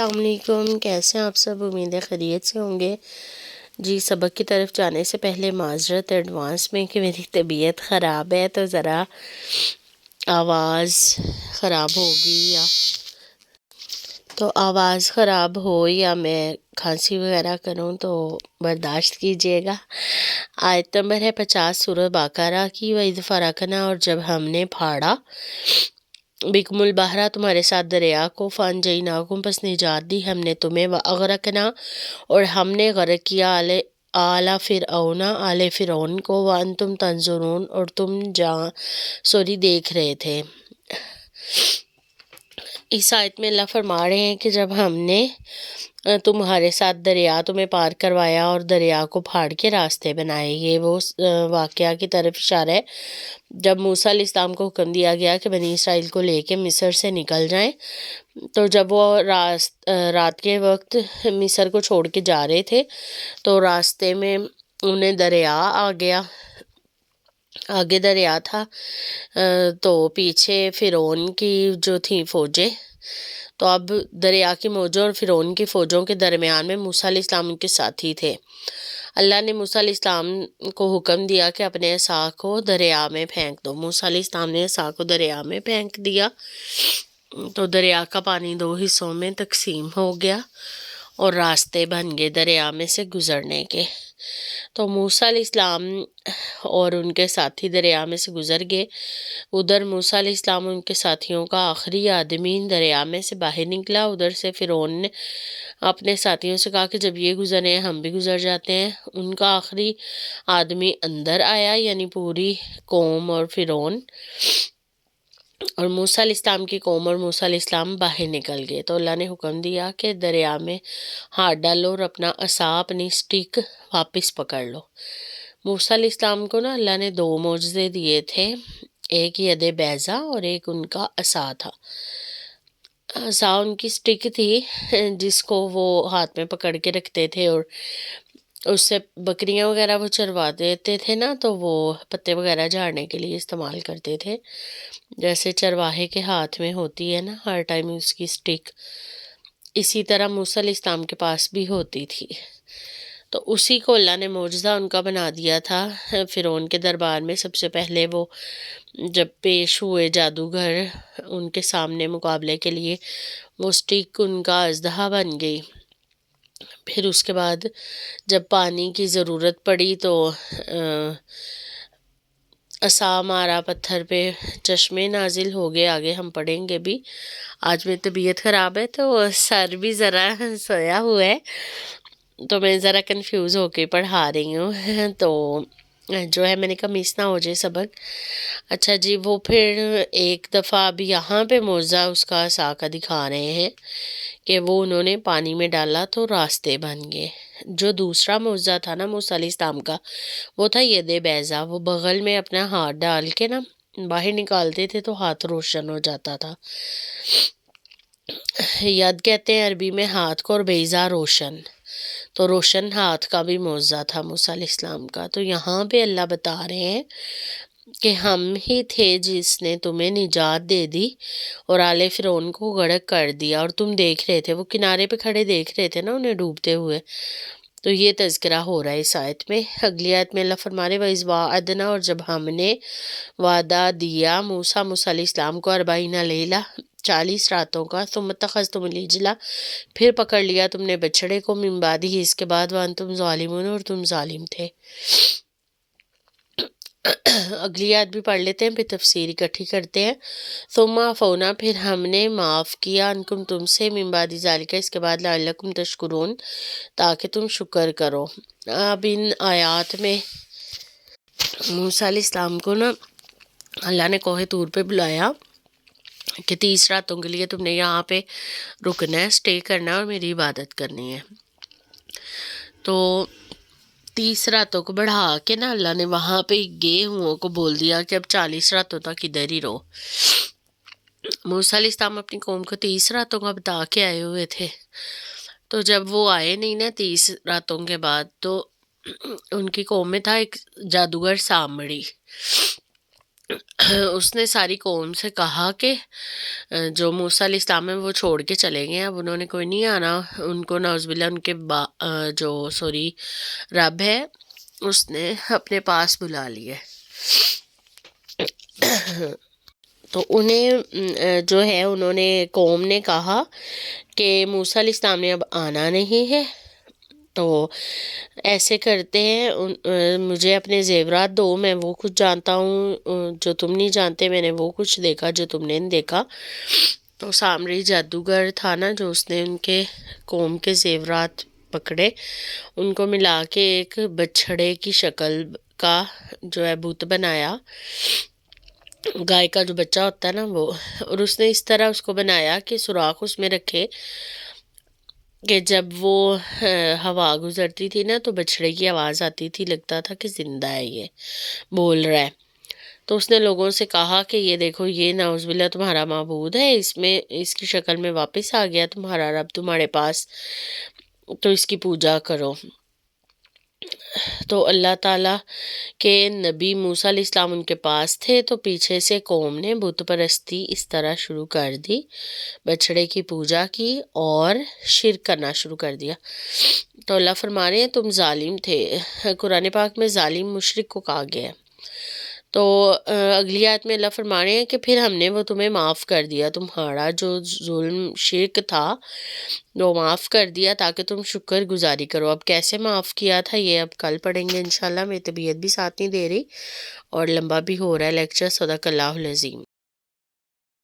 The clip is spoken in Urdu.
السلام علیکم، کیسے ہیں آپ سب؟ امید ہے خیریت سے ہوں گے جی۔ سبق کی طرف جانے سے پہلے معذرت ایڈوانس میں کہ میری طبیعت خراب ہے، تو ذرا آواز خراب ہوگی یا میں کھانسی وغیرہ کروں تو برداشت کیجیے گا۔ آیت نمبر ہے 50 سورہ بقرہ کی۔ وَإِذْ فَرَقْنَا، اور جب ہم نے پھاڑا، بِكُمُ الْبَحْرَ، تمہارے ساتھ دریا کو، فَأَنْجَيْنَاكُمْ، پس نجات دی ہم نے تمہیں، وَأَغْرَقْنَا، اور ہم نے غرق کیا، آلَ فرعون، آل فرعون کو، وَأَنْتُمْ تنظرون، اور تم دیکھ رہے تھے۔ اس آیت میں اللہ فرما رہے ہیں کہ جب ہم نے تمہارے ساتھ دریا تمہیں پار کروایا اور دریا کو پھاڑ کے راستے بنائے، یہ وہ واقعہ کی طرف اشارہ ہے جب موسیٰ علیہ السلام کو حکم دیا گیا کہ بنی اسرائیل کو لے کے مصر سے نکل جائیں۔ تو جب وہ رات کے وقت مصر کو چھوڑ کے جا رہے تھے تو راستے میں انہیں دریا آ گیا، آگے دریا تھا تو پیچھے فرعون کی جو تھیں فوجیں۔ تو اب دریا کی موجوں اور فرعون کی فوجوں کے درمیان میں موسیٰ علیہ السلام ان کے ساتھی تھے۔ اللہ نے موسیٰ علیہ السلام کو حکم دیا کہ اپنے عصا کو دریا میں پھینک دو۔ موسیٰ علیہ السلام نے عصا کو دریا میں پھینک دیا تو دریا کا پانی 2 حصوں میں تقسیم ہو گیا اور راستے بن گئے دریا میں سے گزرنے کے۔ تو موسیٰ علیہ السلام اور ان کے ساتھی دریا میں سے گزر گئے۔ ادھر موسیٰ علیہ السلام ان کے ساتھیوں کا آخری آدمی دریا میں سے باہر نکلا۔ ادھر سے فرعون نے اپنے ساتھیوں سے کہا کہ جب یہ گزرے ہیں ہم بھی گزر جاتے ہیں۔ ان کا آخری آدمی اندر آیا، یعنی پوری قوم اور فرعون اور موسیٰ علیہ السلام کی قوم اور موسیٰ علیہ السلام باہر نکل گئے۔ تو اللہ نے حکم دیا کہ دریا میں ہاتھ ڈالو اور اپنا عصا، اپنی سٹک واپس پکڑ لو۔ موسیٰ علیہ السلام کو اللہ نے 2 معجزے دیے تھے، ایک ید بیضا اور ایک ان کا عصا تھا۔ عصا ان کی سٹک تھی جس کو وہ ہاتھ میں پکڑ کے رکھتے تھے اور اس سے بکریاں وغیرہ وہ چروا دیتے تھے نا، تو وہ پتے وغیرہ جھاڑنے کے لیے استعمال کرتے تھے، جیسے چرواہے کے ہاتھ میں ہوتی ہے نا ہر ٹائم اس کی سٹک، اسی طرح موسیٰ علیہ السلام کے پاس بھی ہوتی تھی۔ تو اسی کو اللہ نے معجزہ ان کا بنا دیا تھا۔ فرعون کے دربار میں سب سے پہلے وہ جب پیش ہوئے جادوگر ان کے سامنے مقابلے کے لیے، وہ سٹک ان کا اژدہا بن گئی۔ پھر اس کے بعد جب پانی کی ضرورت پڑی تو عصا مارا پتھر پہ، چشمے نازل ہو گئے، آگے ہم پڑھیں گے بھی۔ آج میری طبیعت خراب ہے تو سر بھی ذرا سویا ہوا ہے، تو میں ذرا کنفیوز ہو کے پڑھا رہی ہوں، تو جو ہے میں نے کہا مس نہ ہو جائے سبق۔ اچھا جی، وہ پھر ایک دفعہ اب یہاں پہ معجزہ اس کا عصا کا دکھا رہے ہیں کہ وہ انہوں نے پانی میں ڈالا تو راستے بن گئے۔ جو دوسرا معجزہ تھا نا موسیٰ علیہ السلام کا، وہ تھا ید بیضا، وہ بغل میں اپنا ہاتھ ڈال کے نا باہر نکالتے تھے تو ہاتھ روشن ہو جاتا تھا۔ ید کہتے ہیں عربی میں ہاتھ کو، اور بیضا روشن، تو روشن ہاتھ کا بھی معجزہ تھا موسیٰ علیہ السلام کا۔ تو یہاں پہ اللہ بتا رہے ہیں کہ ہم ہی تھے جس نے تمہیں نجات دے دی اور آل فرعون کو غرق کر دیا، اور تم دیکھ رہے تھے، وہ کنارے پہ کھڑے دیکھ رہے تھے نا انہیں ڈوبتے ہوئے۔ تو یہ تذکرہ ہو رہا ہے اس آیت میں۔ اگلی آیت میں اللہ فرما رہے وَإِذْ وَعَدْنَا، اور جب ہم نے وعدہ دیا موسیٰ علیہ السلام کو 40 لیلہ، 40 راتوں کا، ثم اتخذتم العجل، پھر پکڑ لیا تم نے بچڑے کو، من بعدہ، اس کے بعد، وانتم ظالمون، اور تم ظالم تھے۔ اگلی آیت بھی پڑھ لیتے ہیں پھر تفسیر اکٹھی کرتے ہیں۔ ثم عفونا، پھر ہم نے معاف کیا، عنکم تم سے، من بعد ذالک، اس کے بعد، لعلکم تشکرون، تاکہ تم شکر کرو۔ اب ان آیات میں موسیٰ علیہ السلام کو نا اللہ نے کوہ طور پہ بلایا کہ 30 راتوں کے لیے تم نے یہاں پہ رکنا ہے، سٹے کرنا ہے اور میری عبادت کرنی ہے۔ تو 30 راتوں کو بڑھا کے نا اللہ نے وہاں پہ گئے ہوں کو بول دیا کہ اب 40 راتوں تک ادھر ہی رہو۔ موسیٰ علیہ السلام اپنی قوم کو 30 راتوں کا بتا کے آئے ہوئے تھے، تو جب وہ آئے نہیں نا 30 راتوں کے بعد، تو ان کی قوم میں تھا ایک جادوگر سامڑی، اس نے ساری قوم سے کہا کہ جو موسیٰ علیہ السلام ہے وہ چھوڑ کے چلے گئے، اب انہوں نے کوئی نہیں آنا، ان کو نعوذ باللہ ان کے جو رب ہے اس نے اپنے پاس بلا لیے۔ تو انہیں جو ہے انہوں نے قوم نے کہا کہ موسیٰ علیہ السلام نے اب آنا نہیں ہے، تو ایسے کرتے ہیں مجھے اپنے زیورات دو، میں وہ کچھ جانتا ہوں جو تم نہیں جانتے، میں نے وہ کچھ دیکھا جو تم نے نہیں دیکھا۔ تو سامری جادوگر تھا نا، جو اس نے ان کے قوم کے زیورات پکڑے، ان کو ملا کے ایک بچھڑے کی شکل کا جو ہے بت بنایا، گائے کا جو بچہ ہوتا ہے نا وہ، اور اس نے اس طرح اس کو بنایا کہ سوراخ اس میں رکھے کہ جب وہ ہوا گزرتی تھی نا تو بچھڑے کی آواز آتی تھی، لگتا تھا کہ زندہ ہے، یہ بول رہا ہے۔ تو اس نے لوگوں سے کہا کہ یہ دیکھو، یہ نعوذ باللہ تمہارا معبود ہے، اس کی شکل میں واپس آ گیا تمہارا رب تمہارے پاس، تو اس کی پوجا کرو۔ تو اللہ تعالیٰ کے نبی موسیٰ علیہ السلام ان کے پاس تھے، تو پیچھے سے قوم نے بت پرستی اس طرح شروع کر دی، بچھڑے کی پوجا کی اور شرک کرنا شروع کر دیا۔ تو اللہ فرما رہے ہیں تم ظالم تھے، قرآن پاک میں ظالم مشرک کو کہا گیا ہے۔ تو اگلی آیت میں اللہ فرما رہے ہیں کہ پھر ہم نے وہ تمہیں معاف کر دیا، تمہارا جو ظلم شرک تھا وہ معاف کر دیا تاکہ تم شکر گزاری کرو۔ اب کیسے معاف کیا تھا یہ اب کل پڑھیں گے انشاءاللہ، میری طبیعت بھی ساتھ نہیں دے رہی اور لمبا بھی ہو رہا ہے لیکچر، صدق اللہ العظیم۔